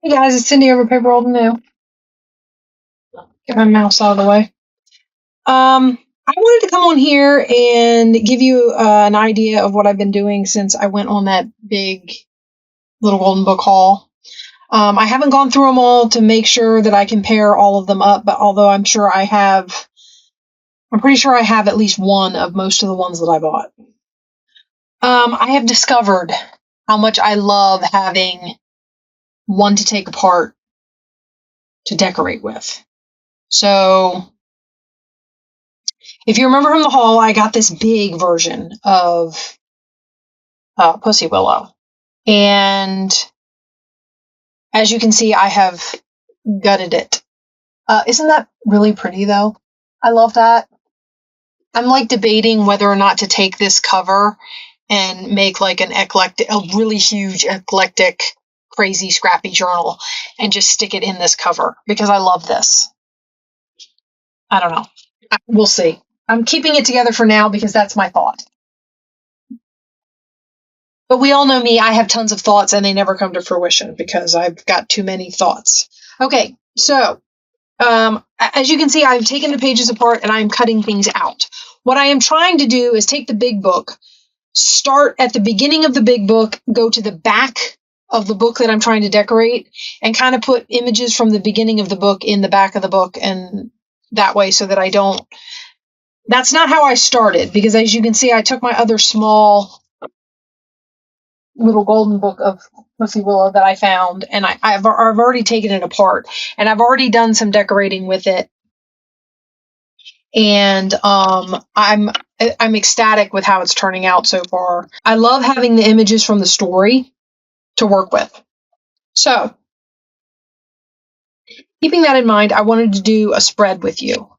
Hey guys, it's Cindy over paper.old.new. Get my mouse out of the way. I wanted to come on here and give you an idea of what I've been doing since I went on that big Little Golden Book haul. I haven't gone through them all to make sure that I can pair all of them up, but although I'm pretty sure I have at least one of most of the ones that I bought. I have discovered how much I love having one to take apart to decorate with. So if you remember from the haul, I got this big version of Pussy Willow. And as you can see, I have gutted it. Isn't that really pretty, though? I love that. I'm like debating whether or not to take this cover and make like a really huge, eclectic, crazy, scrappy journal and just stick it in this cover because I love this. I don't know. We'll see. I'm keeping it together for now because that's my thought. But we all know me. I have tons of thoughts and they never come to fruition because I've got too many thoughts. Okay, so as you can see, I've taken the pages apart and I'm cutting things out. What I am trying to do is take the big book, start at the beginning of the big book, go to the back of the book that I'm trying to decorate, and kind of put images from the beginning of the book in the back of the book, and that way so that I don't... That's not how I started, because as you can see, I took my other small Little Golden Book of Pussy Willow that I found, and I've already taken it apart, and I've already done some decorating with it, and I'm ecstatic with how it's turning out so far. I love having the images from the story to work with. So, keeping that in mind, I wanted to do a spread with you.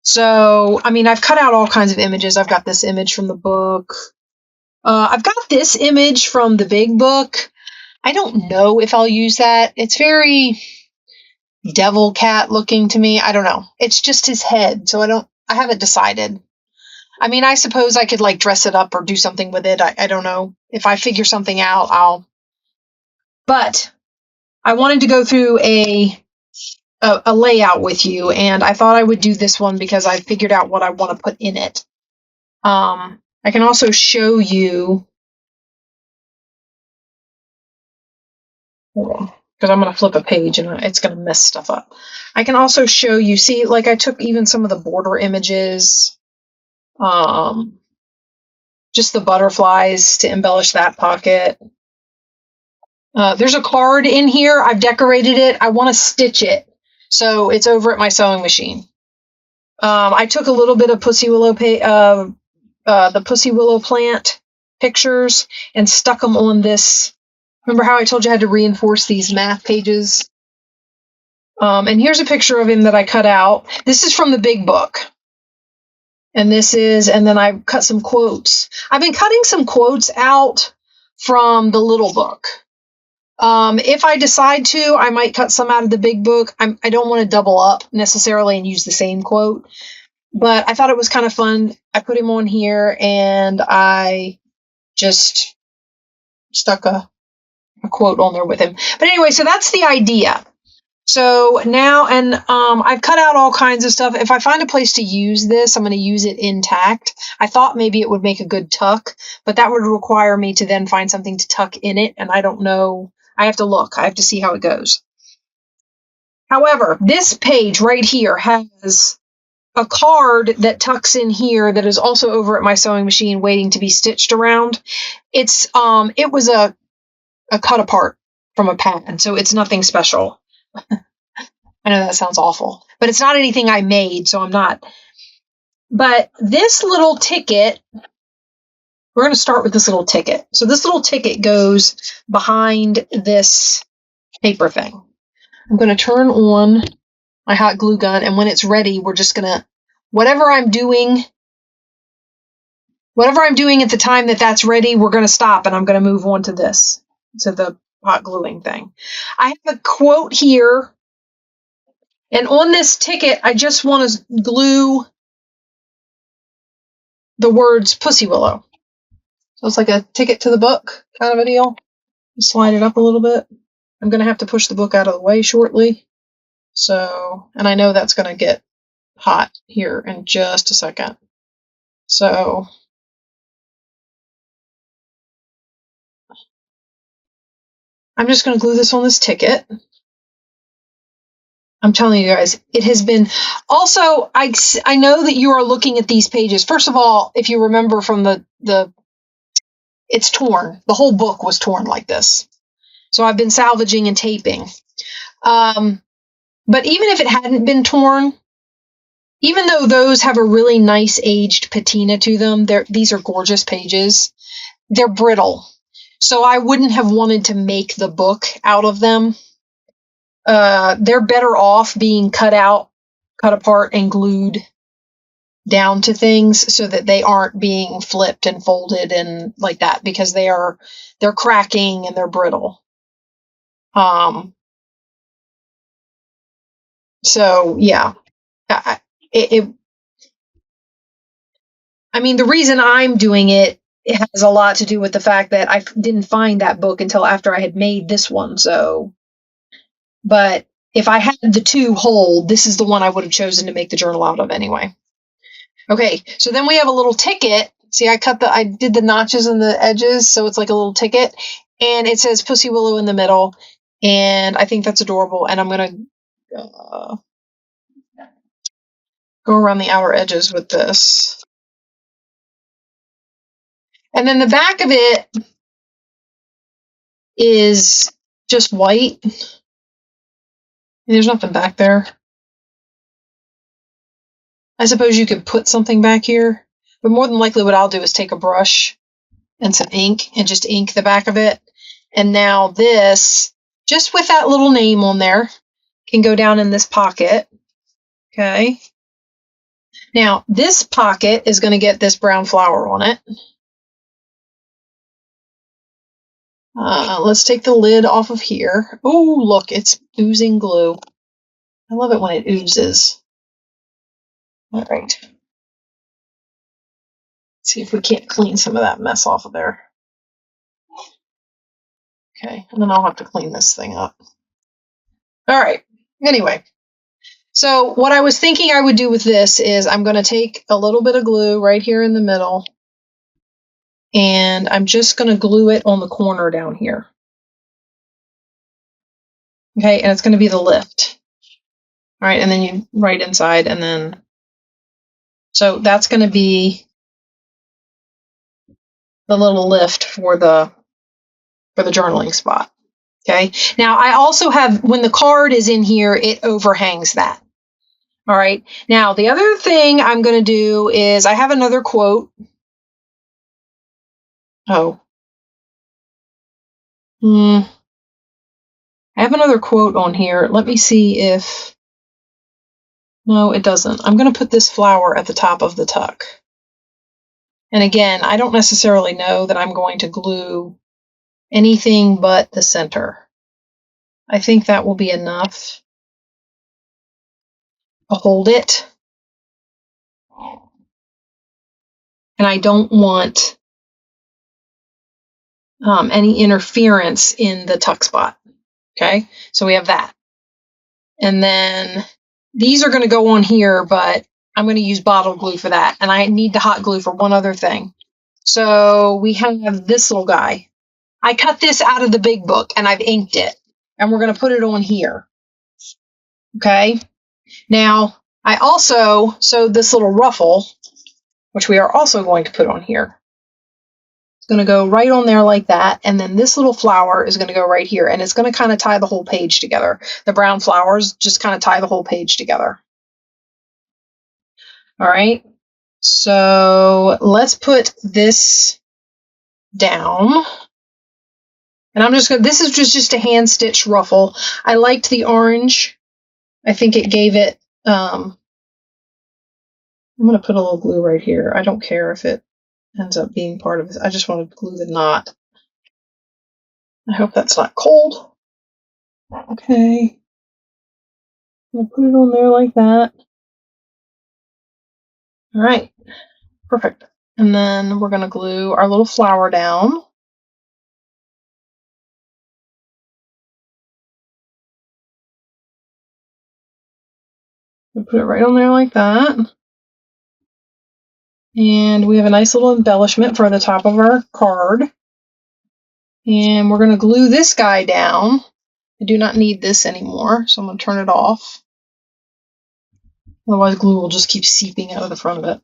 So, I mean, I've cut out all kinds of images. I've got this image from the book. I've got this image from the big book. I don't know if I'll use that. It's very devil cat looking to me. I don't know. It's just his head, so I haven't decided. I mean, I suppose I could like dress it up or do something with it. I don't know. If I figure something out, But I wanted to go through a layout with you, and I thought I would do this one because I figured out what I want to put in it. I can also show you, because I'm going to flip a page and it's going to mess stuff up. I can also show you, see, like I took even some of the border images, just the butterflies to embellish that pocket. There's a card in here. I've decorated it. I want to stitch it, so it's over at my sewing machine. I took a little bit of Pussy Willow the Pussy Willow plant pictures and stuck them on this. Remember how I told you I had to reinforce these math pages? And here's a picture of him that I cut out. This is from the big book. And then I cut some quotes. I've been cutting some quotes out from the little book. If I decide to, I might cut some out of the big book. I don't want to double up necessarily and use the same quote. But I thought it was kind of fun. I put him on here and I just stuck a quote on there with him. But anyway, so that's the idea. So now, and I've cut out all kinds of stuff. If I find a place to use this, I'm going to use it intact. I thought maybe it would make a good tuck, but that would require me to then find something to tuck in it. And I don't know. I have to look. I have to see how it goes. However, this page right here has a card that tucks in here that is also over at my sewing machine waiting to be stitched around. It was a cut apart from a pad, so it's nothing special. I know that sounds awful, but it's not anything I made, so I'm not. But this little ticket, we're going to start with this little ticket. So this little ticket goes behind this paper thing. I'm going to turn on my hot glue gun, and when it's ready, we're just going to, whatever I'm doing at the time that's ready, we're going to stop, and I'm going to move on to this, to the hot gluing thing. I have a quote here, and on this ticket, I just want to glue the words Pussy Willow. So it's like a ticket to the book kind of a deal. Slide it up a little bit. I'm going to have to push the book out of the way shortly. So, and I know that's going to get hot here in just a second. So I'm just going to glue this on this ticket. I'm telling you guys, it has been. Also, I know that you are looking at these pages. First of all, if you remember from the it's torn. The whole book was torn like this. So I've been salvaging and taping. But even if it hadn't been torn, even though those have a really nice aged patina to them, these are gorgeous pages. They're brittle. So I wouldn't have wanted to make the book out of them. They're better off being cut apart, and glued down to things so that they aren't being flipped and folded and like that, because they're cracking and they're brittle. So yeah, I mean, the reason I'm doing it has a lot to do with the fact that I didn't find that book until after I had made this one. So, but if I had the two whole, this is the one I would have chosen to make the journal out of anyway. Okay, so then we have a little ticket. See, I did the notches in the edges, so it's like a little ticket, and it says Pussy Willow in the middle, and I think that's adorable. And I'm gonna go around the outer edges with this, and then the back of it is just white. There's nothing back there. I suppose you could put something back here, but more than likely what I'll do is take a brush and some ink and just ink the back of it. And now this, just with that little name on there, can go down in this pocket. Okay. Now this pocket is going to get this brown flower on it. Let's take the lid off of here. Oh, look, it's oozing glue. I love it when it oozes. All right. See if we can't clean some of that mess off of there. Okay, and then I'll have to clean this thing up. All right, anyway. So what I was thinking I would do with this is I'm going to take a little bit of glue right here in the middle, and I'm just going to glue it on the corner down here. Okay, and it's going to be the lift. All right, and then you write inside, and then, so that's going to be the little lift for the journaling spot. Okay, now I also have, when the card is in here, it overhangs that. All right, now the other thing I'm going to do is I have another quote. Oh. I have another quote on here. Let me see if, no, it doesn't. I'm going to put this flower at the top of the tuck. And again, I don't necessarily know that I'm going to glue anything but the center. I think that will be enough to hold it. And I don't want any interference in the tuck spot. Okay, so we have that. And then these are going to go on here, but I'm going to use bottle glue for that. And I need the hot glue for one other thing. So we have this little guy. I cut this out of the big book and I've inked it. And we're going to put it on here. Okay. Now, I also sewed this little ruffle, which we are also going to put on here. It's going to go right on there like that. And then this little flower is going to go right here. And it's going to kind of tie the whole page together. The brown flowers just kind of tie the whole page together. All right. So let's put this down. And I'm just going to, this is just a hand stitch ruffle. I liked the orange. I think it gave it, I'm going to put a little glue right here. I don't care if it ends up being part of it. I just want to glue the knot. I hope that's not cold. Okay. I'm going to put it on there like that. All right. Perfect. And then we're going to glue our little flower down. Put it right on there like that. And we have a nice little embellishment for the top of our card. And we're going to glue this guy down. I do not need this anymore, so I'm going to turn it off. Otherwise, glue will just keep seeping out of the front of it.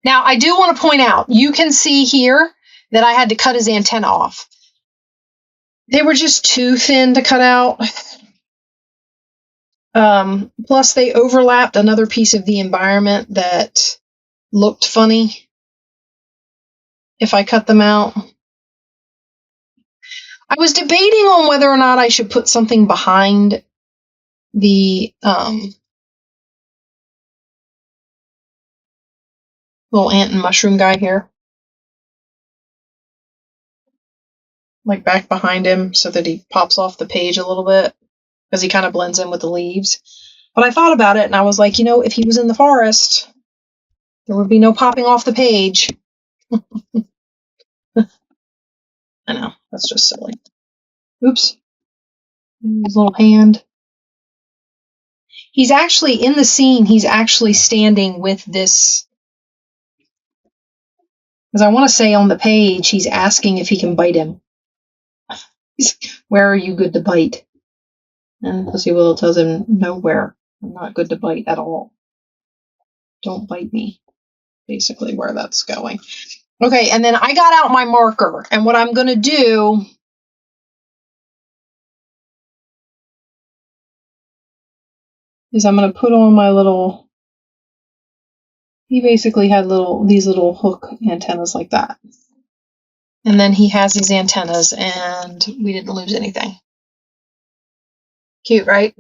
Now, I do want to point out, you can see here that I had to cut his antenna off. They were just too thin to cut out. Plus, they overlapped another piece of the environment that looked funny if I cut them out. I was debating on whether or not I should put something behind the little ant and mushroom guy here. Like back behind him so that he pops off the page a little bit because he kind of blends in with the leaves. But I thought about it and I was like, if he was in the forest, there would be no popping off the page. I know, that's just silly. Oops. His little hand. He's actually in the scene, he's actually standing with this. Because I want to say on the page, he's asking if he can bite him. Where are you good to bite? And Pussy Willow tells him, nowhere. I'm not good to bite at all. Don't bite me. Basically where that's going. Okay, and then I got out my marker. And what I'm going to do is I'm going to put on my little... He basically had these little hook antennas like that. And then he has these antennas, and we didn't lose anything. Cute, right?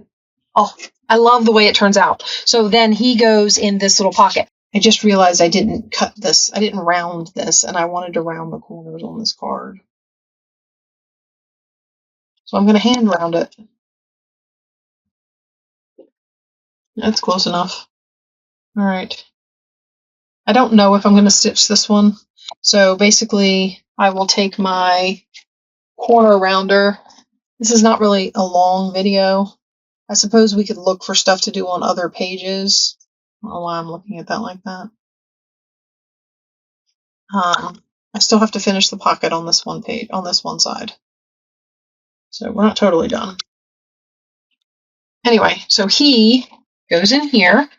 Oh, I love the way it turns out. So then he goes in this little pocket. I just realized I didn't cut this. I didn't round this, and I wanted to round the corners on this card. So I'm going to hand round it. That's close enough. All right. I don't know if I'm going to stitch this one. So basically, I will take my corner rounder. This is not really a long video. I suppose we could look for stuff to do on other pages. I don't know why I'm looking at that like that. I still have to finish the pocket on this one page, on this one side. So we're not totally done. Anyway, so he goes in here.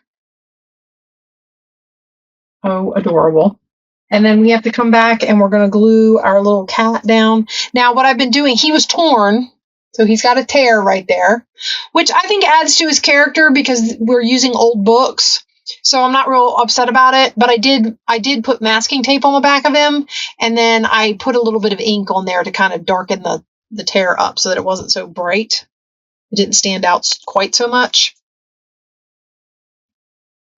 Oh, adorable. And then we have to come back and we're going to glue our little cat down. Now, what I've been doing, he was torn. So he's got a tear right there, which I think adds to his character because we're using old books. So I'm not real upset about it, but I did put masking tape on the back of him, and then I put a little bit of ink on there to kind of darken the tear up so that it wasn't so bright. It didn't stand out quite so much.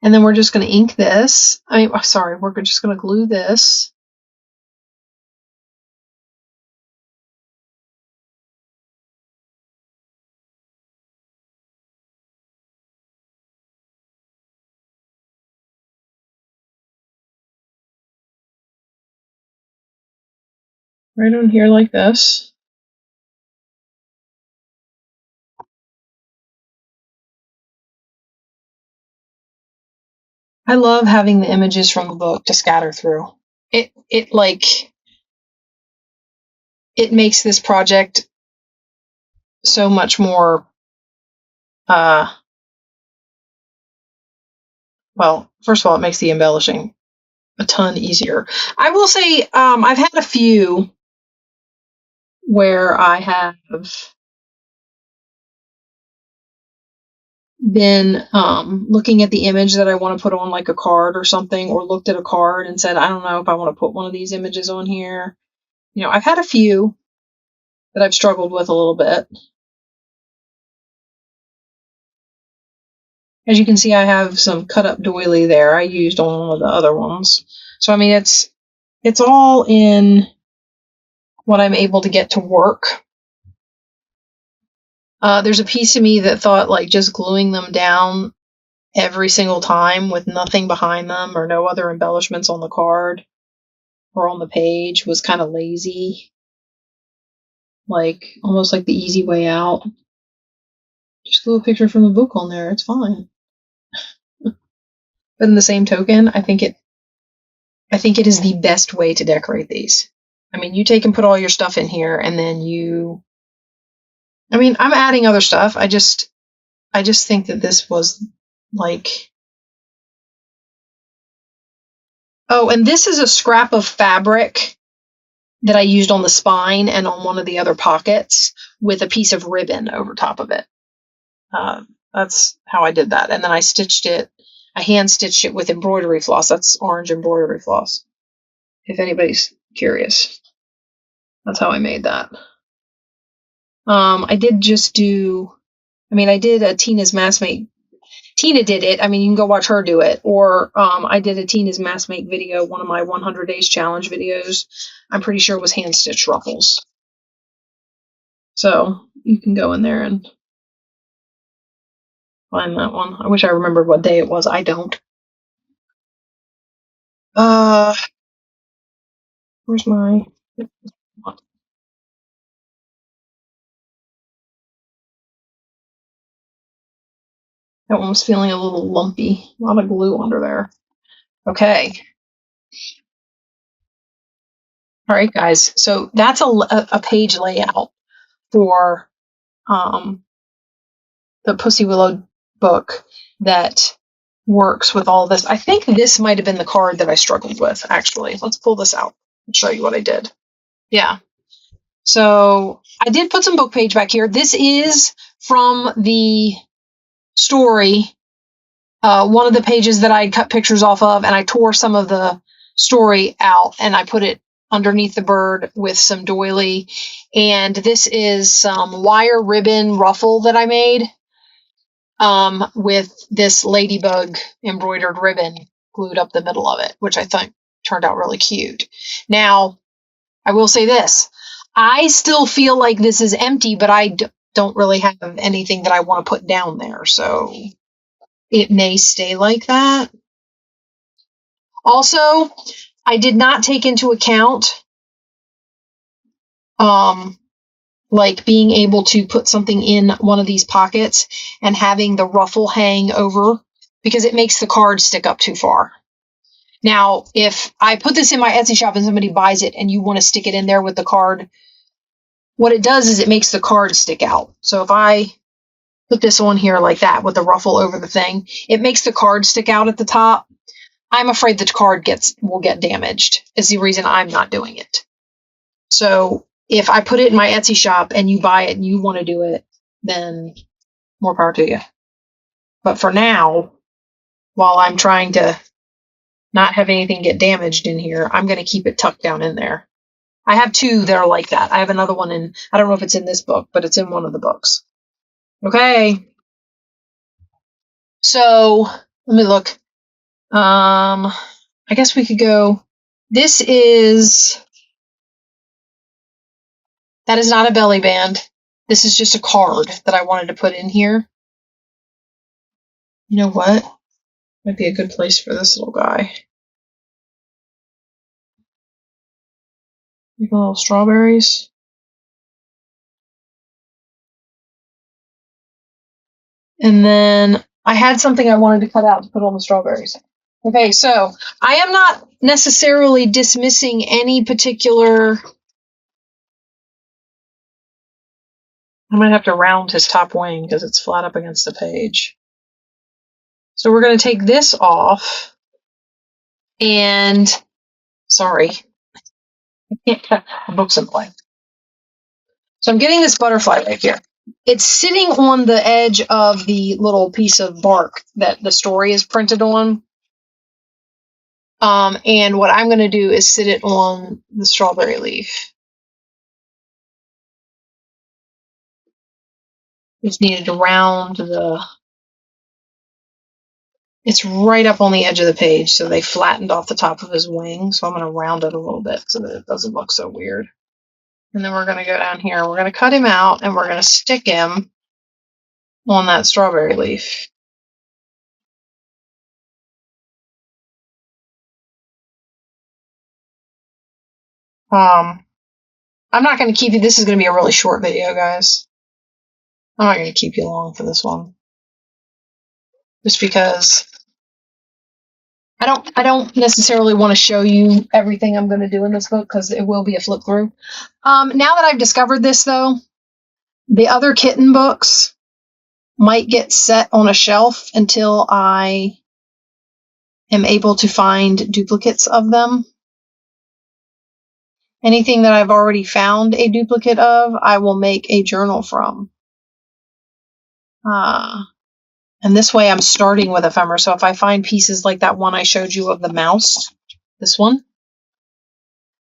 And then we're just going to ink this. We're just going to glue this. Right on here like this. I love having the images from the book to scatter through. It makes this project so much more well, first of all, it makes the embellishing a ton easier. I will say I've had a few where I have been looking at the image that I want to put on like a card or something, or looked at a card and said, I don't know if I want to put one of these images on here. I've had a few that I've struggled with a little bit. As you can see, I have some cut up doily there I used on one of the other ones. So, I mean, it's all in what I'm able to get to work. There's a piece of me that thought like just gluing them down every single time with nothing behind them or no other embellishments on the card or on the page was kind of lazy. Like, almost like the easy way out. Just glue a picture from the book on there. It's fine. But in the same token, I think it is the best way to decorate these. I mean, you take and put all your stuff in here, and then I'm adding other stuff. I just think that this was like, oh, and this is a scrap of fabric that I used on the spine and on one of the other pockets with a piece of ribbon over top of it. That's how I did that. And then I hand stitched it with embroidery floss. That's orange embroidery floss, if anybody's curious. That's how I made that. I did a Tina's Mass Make. Tina did it. I mean, you can go watch her do it. Or I did a Tina's Mass Make video, one of my 100 Days Challenge videos. I'm pretty sure it was hand stitched ruffles. So you can go in there and find that one. I wish I remembered what day it was. I don't. Where's my... That one was feeling a little lumpy. A lot of glue under there. Okay. All right, guys. So that's a page layout for the Pussy Willow book that works with all this. I think this might have been the card that I struggled with, actually. Let's pull this out and show you what I did. Yeah. So I did put some book page back here. This is from the story, one of the pages that I cut pictures off of, and I tore some of the story out and I put it underneath the bird with some doily. And this is some wire ribbon ruffle that I made with this ladybug embroidered ribbon glued up the middle of it, which I thought turned out really cute. Now, I will say this. I still feel like this is empty, but I don't really have anything that I want to put down there, so it may stay like that. Also, I did not take into account like being able to put something in one of these pockets and having the ruffle hang over, because it makes the card stick up too far. Now, if I put this in my Etsy shop and somebody buys it and you want to stick it in there with the card, what it does is it makes the card stick out. So if I put this on here like that with the ruffle over the thing, it makes the card stick out at the top. I'm afraid the card will get damaged, is the reason I'm not doing it. So if I put it in my Etsy shop and you buy it and you want to do it, then more power to you. But for now, while I'm trying to not have anything get damaged in here, I'm going to keep it tucked down in there. I have two that are like that. I have another one I don't know if it's in this book, but it's in one of the books. Okay. So let me look. I guess we could go. That is not a belly band. This is just a card that I wanted to put in here. You know what? Might be a good place for this little guy. Make little strawberries. And then I had something I wanted to cut out to put on the strawberries. Okay, so I am not necessarily dismissing any particular... I might have to round his top wing because it's flat up against the page. So we're going to take this off. And, sorry, I can't cut the books in play. So I'm getting this butterfly right here. It's sitting on the edge of the little piece of bark that the story is printed on. And what I'm going to do is sit it on the strawberry leaf. Just needed to round it's right up on the edge of the page, so they flattened off the top of his wing. So I'm going to round it a little bit so that it doesn't look so weird. And then we're going to go down here. We're going to cut him out, and we're going to stick him on that strawberry leaf. I'm not going to keep you. This is going to be a really short video, guys. I'm not going to keep you long for this one. Just because I don't necessarily want to show you everything I'm going to do in this book because it will be a flip through. Now that I've discovered this, though, the other Kitten books might get set on a shelf until I am able to find duplicates of them. Anything that I've already found a duplicate of, I will make a journal from. And this way I'm starting with ephemera. So if I find pieces like that one I showed you of the mouse, this one,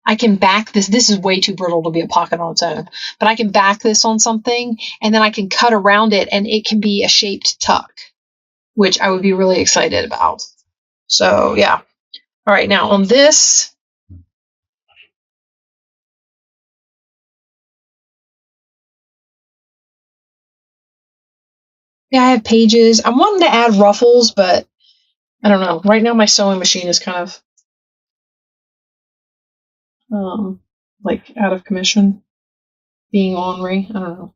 I can back this. This is way too brittle to be a pocket on its own, but I can back this on something and then I can cut around it and it can be a shaped tuck, which I would be really excited about. So yeah. All right. Now on this, yeah, I have pages. I'm wanting to add ruffles, but I don't know. Right now my sewing machine is kind of like out of commission, being ornery. I don't know.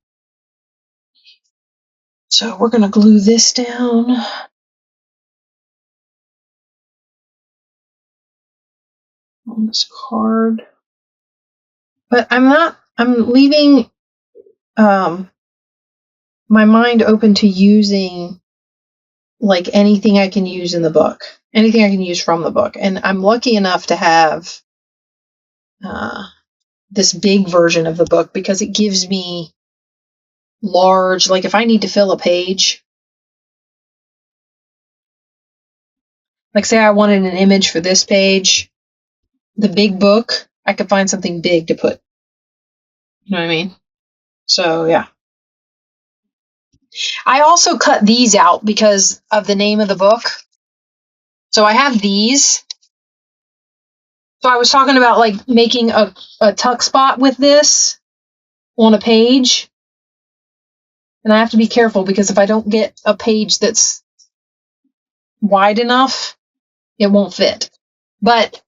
So we're going to glue this down. On this card. But I'm leaving my mind open to using like anything I can use in the book, anything I can use from the book. And I'm lucky enough to have this big version of the book because it gives me large, like if I need to fill a page, like say I wanted an image for this page, the big book, I could find something big to put. You know what I mean? So yeah. I also cut these out because of the name of the book. So I have these. So I was talking about like making a tuck spot with this on a page. And I have to be careful because if I don't get a page that's wide enough, it won't fit. But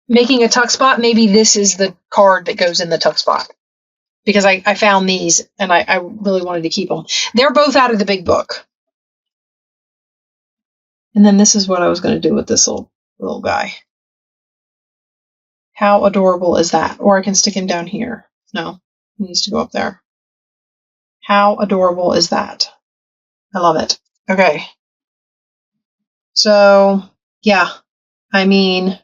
making a tuck spot, maybe this is the card that goes in the tuck spot. Because I found these and I really wanted to keep them. They're both out of the big book. And then this is what I was going to do with this little guy. How adorable is that? Or I can stick him down here. No, he needs to go up there. How adorable is that? I love it. Okay. So, yeah. I mean,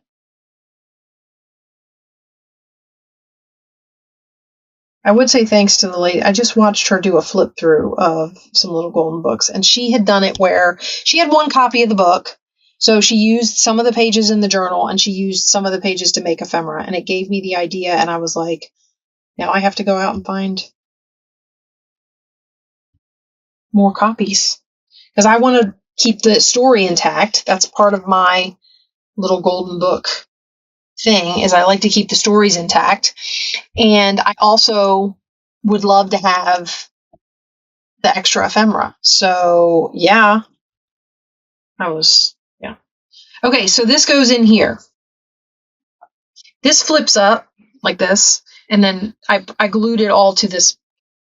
I would say thanks to the lady. I just watched her do a flip through of some little golden books, and she had done it where she had one copy of the book. So she used some of the pages in the journal and she used some of the pages to make ephemera. And it gave me the idea. And I was like, now I have to go out and find more copies because I want to keep the story intact. That's part of my little golden book thing is I like to keep the stories intact. And I also would love to have the extra ephemera. So yeah, yeah. Okay, so this goes in here. This flips up like this, and then I glued it all to this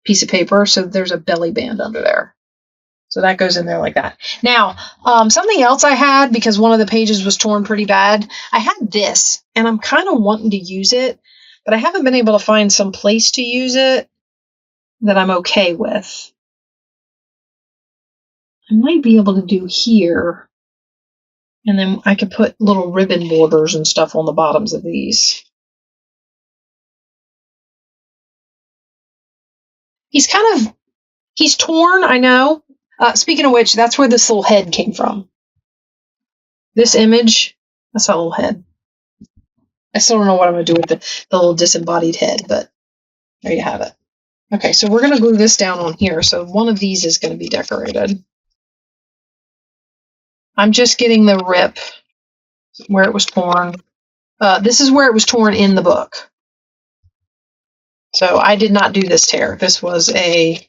piece of paper, so there's a belly band under there. So that goes in there like that. Now, something else I had, because one of the pages was torn pretty bad, I had this, and I'm kind of wanting to use it, but I haven't been able to find some place to use it that I'm okay with. I might be able to do here, and then I could put little ribbon borders and stuff on the bottoms of these. He's torn, I know. Speaking of which, that's where this little head came from. This image, that's that little head. I still don't know what I'm going to do with the little disembodied head, but there you have it. Okay, so we're going to glue this down on here. So one of these is going to be decorated. I'm just getting the rip where it was torn. This is where it was torn in the book. So I did not do this tear. This was I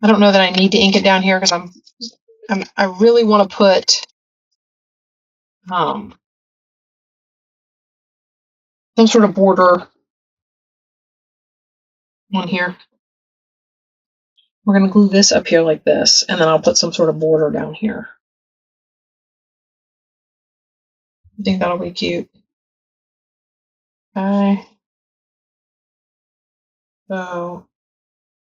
don't know that I need to ink it down here because I really want to put some sort of border on here. We're going to glue this up here like this, and then I'll put some sort of border down here. I think that'll be cute. Okay. So,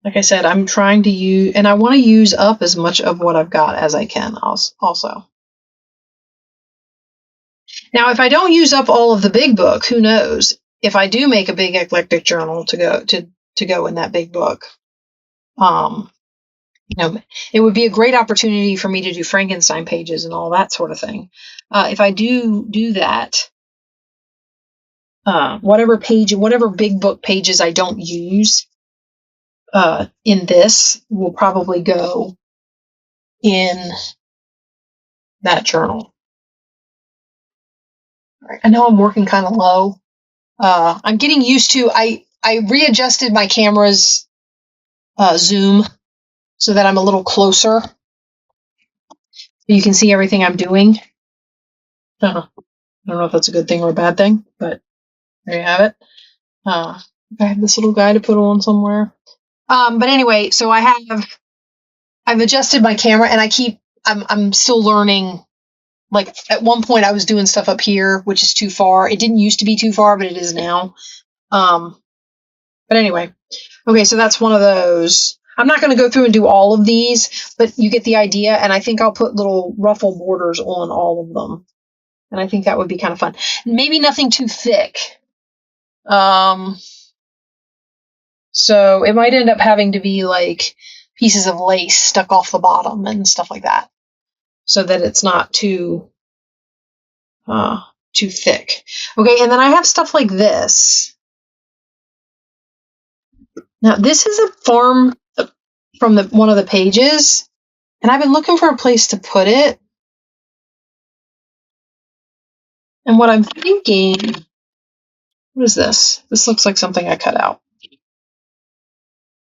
like I said, I'm trying to use, and I want to use up as much of what I've got as I can also. Now, if I don't use up all of the big book, who knows? If I do make a big eclectic journal to go in that big book, it would be a great opportunity for me to do Frankenstein pages and all that sort of thing. If I do that, whatever big book pages I don't use in this will probably go in that journal. All right. I know I'm working kind of low. I'm getting used to, I readjusted my camera's zoom so that I'm a little closer. You can see everything I'm doing. I don't know if that's a good thing or a bad thing, but there you have it. I have this little guy to put on somewhere. But anyway, so I've adjusted my camera, and I'm still learning. Like at one point I was doing stuff up here, which is too far. It didn't used to be too far, but it is now. But anyway, okay, so that's one of those. I'm not going to go through and do all of these, but you get the idea. And I think I'll put little ruffle borders on all of them. And I think that would be kind of fun. Maybe nothing too thick. So it might end up having to be like pieces of lace stuck off the bottom and stuff like that, so that it's not too thick. Okay, and then I have stuff like this. Now this is a form from one of the pages, and I've been looking for a place to put it. And what I'm thinking, what is this? This looks like something I cut out.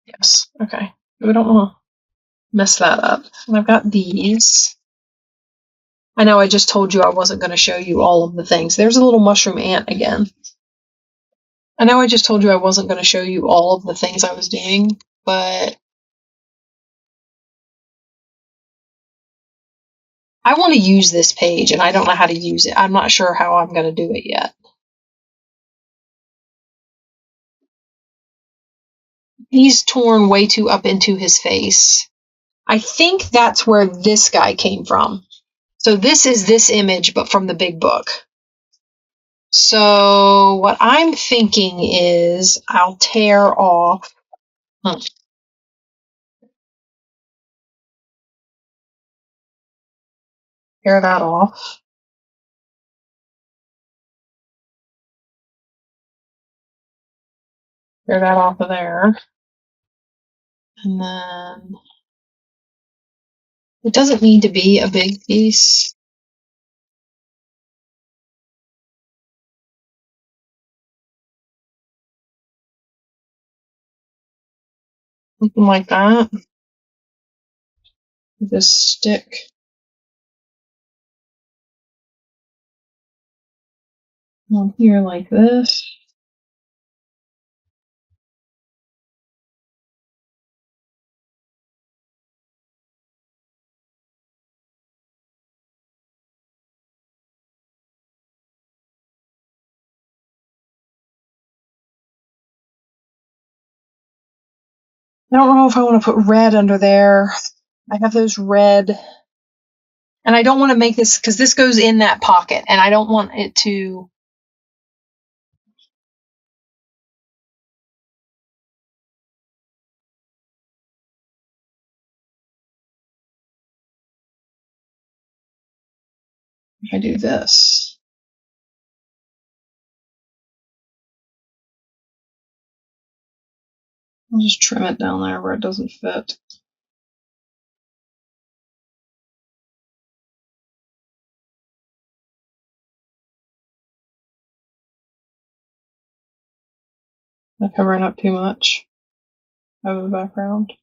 Yes, okay. We don't want to mess that up. And I've got these. I know I just told you I wasn't going to show you all of the things. There's a little mushroom ant again. I know I just told you I wasn't going to show you all of the things I was doing, but I want to use this page, and I don't know how to use it. I'm not sure how I'm going to do it yet. He's torn way too up into his face. I think that's where this guy came from. So this is this image, but from the big book. So what I'm thinking is I'll tear off. Tear that off. Tear that off of there. And then it doesn't need to be a big piece. Something like that. This stick. On here like this. I don't know if I want to put red under there. I have those red. And I don't want to make this, because this goes in that pocket, and I don't want it to. If I do this. I'll just trim it down there where it doesn't fit. Not covering up too much of the background.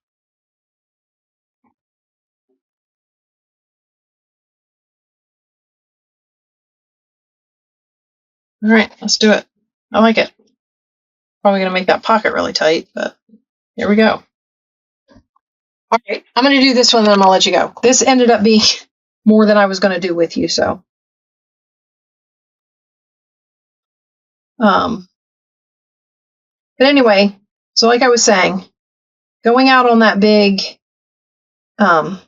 All right, let's do it. I like it. Probably going to make that pocket really tight, but here we go. All right, I'm going to do this one, then I'm going to let you go. This ended up being more than I was going to do with you, so. But anyway, so like I was saying, going out on that big, that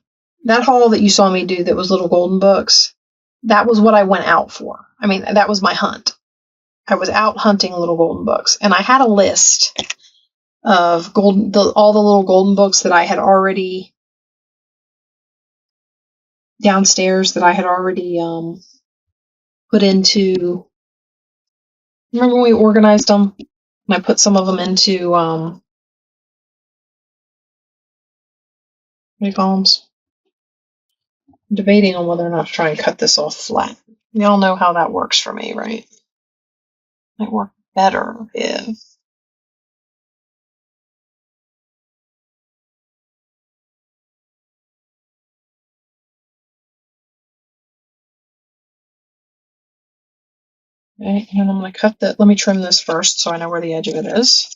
haul that you saw me do that was Little Golden Books, that was what I went out for. I mean, that was my hunt. I was out hunting Little Golden Books, and I had a list of all the Little Golden Books that I had already downstairs that I had already put into. Remember when we organized them? And I put some of them into what do you call them? I'm debating on whether or not to try and cut this off flat. We all know how that works for me, right? Might work better if. Okay, and I'm going to cut that. Let me trim this first so I know where the edge of it is.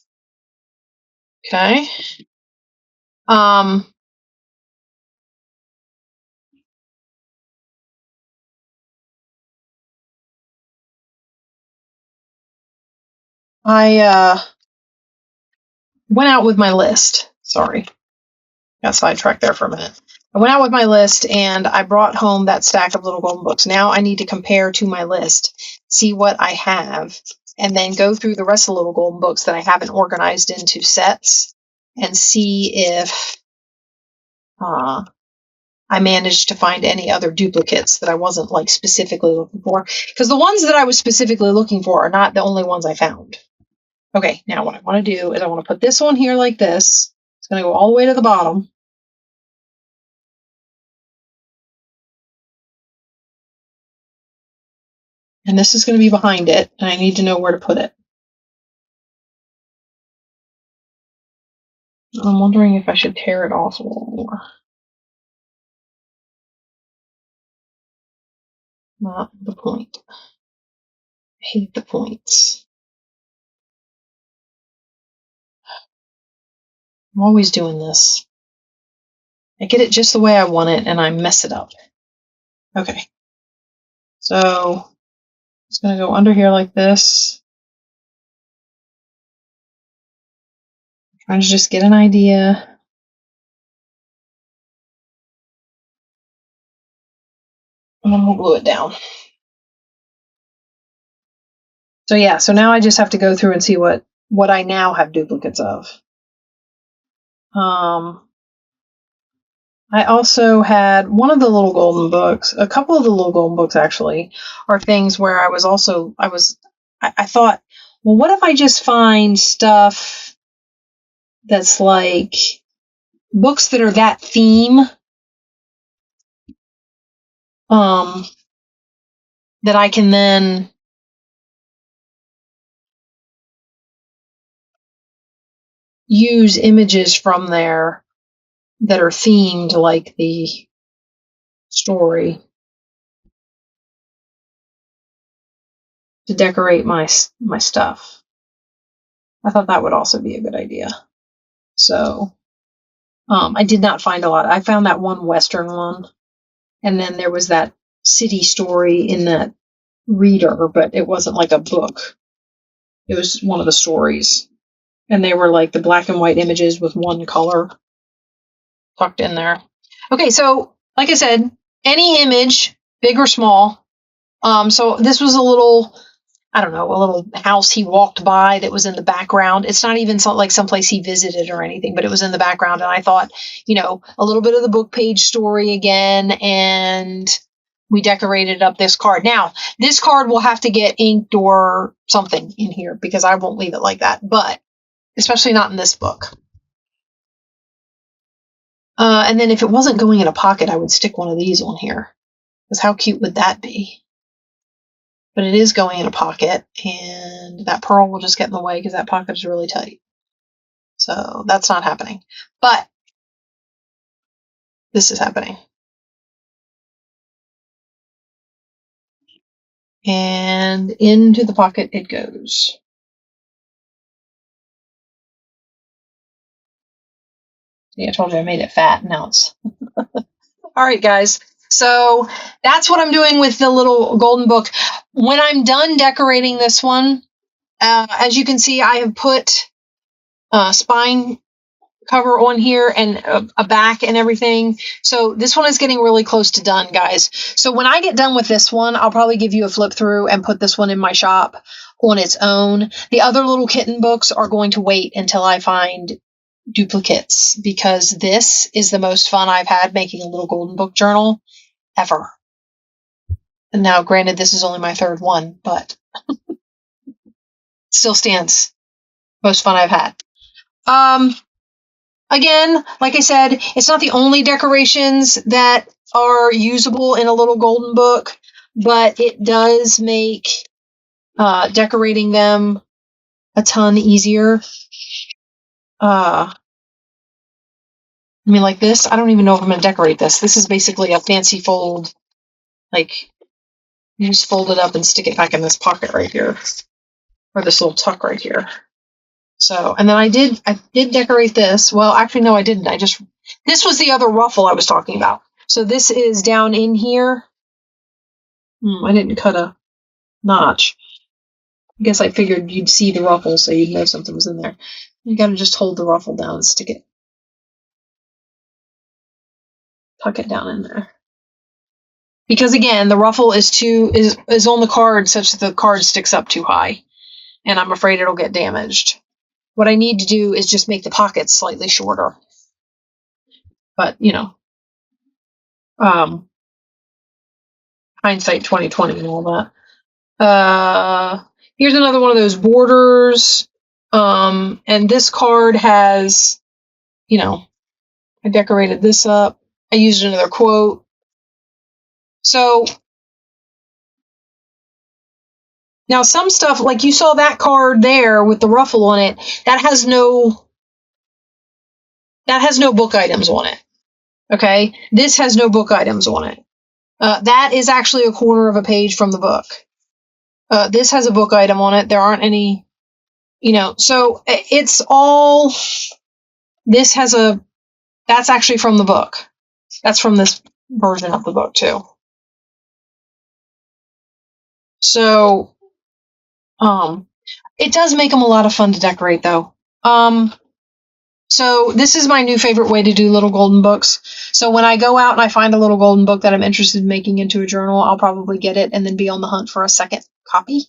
Okay. I went out with my list. Sorry. Got sidetracked there for a minute. I went out with my list and I brought home that stack of Little Golden Books. Now I need to compare to my list, see what I have, and then go through the rest of the Little Golden Books that I haven't organized into sets and see if I managed to find any other duplicates that I wasn't like specifically looking for. Because the ones that I was specifically looking for are not the only ones I found. Okay, now what I want to do is I want to put this one here like this. It's going to go all the way to the bottom. And this is going to be behind it, and I need to know where to put it. I'm wondering if I should tear it off a little more. Not the point. I hate the points. I'm always doing this. I get it just the way I want it, and I mess it up. Okay. So it's going to go under here like this. I'm trying to just get an idea. And then we'll glue it down. So yeah, so now I just have to go through and see what I now have duplicates of. I also had one of the Little Golden Books, a couple of the Little Golden Books actually, are things where I thought, well, what if I just find stuff that's like books that are that theme, that I can then use images from there that are themed like the story to decorate my stuff. I thought that would also be a good idea. So I did not find a lot. I found that one Western one, and then there was that city story in that reader, but it wasn't like a book. It was one of the stories. And they were like the black and white images with one color tucked in there. Okay, so like I said, any image, big or small. So this was a little house he walked by that was in the background. It's not even like someplace he visited or anything, but it was in the background. And I thought, a little bit of the book page story again, and we decorated up this card. Now, this card will have to get inked or something in here because I won't leave it like that, but especially not in this book. And then if it wasn't going in a pocket, I would stick one of these on here. Because how cute would that be? But it is going in a pocket, and that pearl will just get in the way because that pocket is really tight. So that's not happening. But this is happening. And into the pocket it goes. See, I told you I made it fat. Now it's... All right, guys. So that's what I'm doing with the little golden book. When I'm done decorating this one, as you can see, I have put spine cover on here and a back and everything. So this one is getting really close to done, guys. So when I get done with this one, I'll probably give you a flip through and put this one in my shop on its own. The other little kitten books are going to wait until I find duplicates, because this is the most fun I've had making a little golden book journal ever. And now, granted, this is only my third one, but still stands. Most fun I've had. Again, like I said, it's not the only decorations that are usable in a little golden book, but it does make decorating them a ton easier. I mean, like this, I don't even know if I'm going to decorate this. This is basically a fancy fold. Like, you just fold it up and stick it back in this pocket right here, or this little tuck right here. So, and then I did decorate this. Well, actually, no, I didn't. This was the other ruffle I was talking about. So this is down in here. I didn't cut a notch. I guess I figured you'd see the ruffle, so you'd know something was in there. You gotta just hold the ruffle down and stick it. Tuck it down in there. Because again, the ruffle is on the card such that the card sticks up too high. And I'm afraid it'll get damaged. What I need to do is just make the pockets slightly shorter. But, you know, hindsight 2020 and all that. Here's another one of those borders. And this card has, you know, I decorated this up. I used another quote. So now some stuff, like you saw that card there with the ruffle on it, that has no book items on it. Okay, this has no book items on it. That is actually a corner of a page from the book. This has a book item on it. There aren't any, you know, so it's all, this has that's actually from the book. That's from this version of the book too. So, it does make them a lot of fun to decorate though. So this is my new favorite way to do little golden books. So when I go out and I find a little golden book that I'm interested in making into a journal, I'll probably get it and then be on the hunt for a second copy.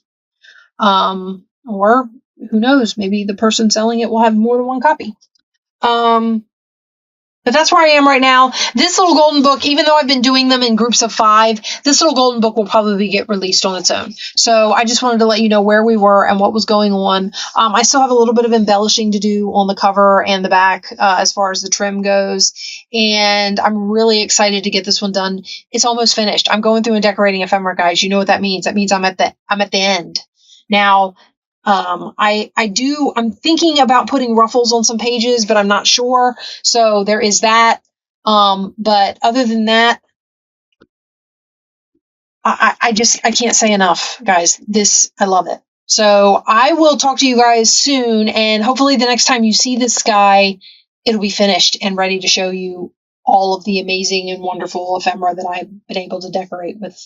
Or who knows, maybe the person selling it will have more than one copy. But that's where I am right now. This little golden book, even though I've been doing them in groups of 5, this little golden book will probably get released on its own. So I just wanted to let you know where we were and what was going on. I still have a little bit of embellishing to do on the cover and the back as far as the trim goes. And I'm really excited to get this one done. It's almost finished. I'm going through and decorating ephemera, guys. You know what that means. That means I'm at the end. Now, I'm thinking about putting ruffles on some pages, but I'm not sure. So there is that. But other than that, I can't say enough, guys. I love it. So I will talk to you guys soon. And hopefully the next time you see this guy, it'll be finished and ready to show you all of the amazing and wonderful ephemera that I've been able to decorate with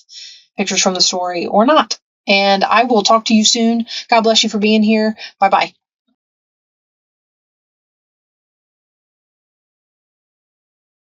pictures from the story or not. And I will talk to you soon. God bless you for being here. Bye-bye.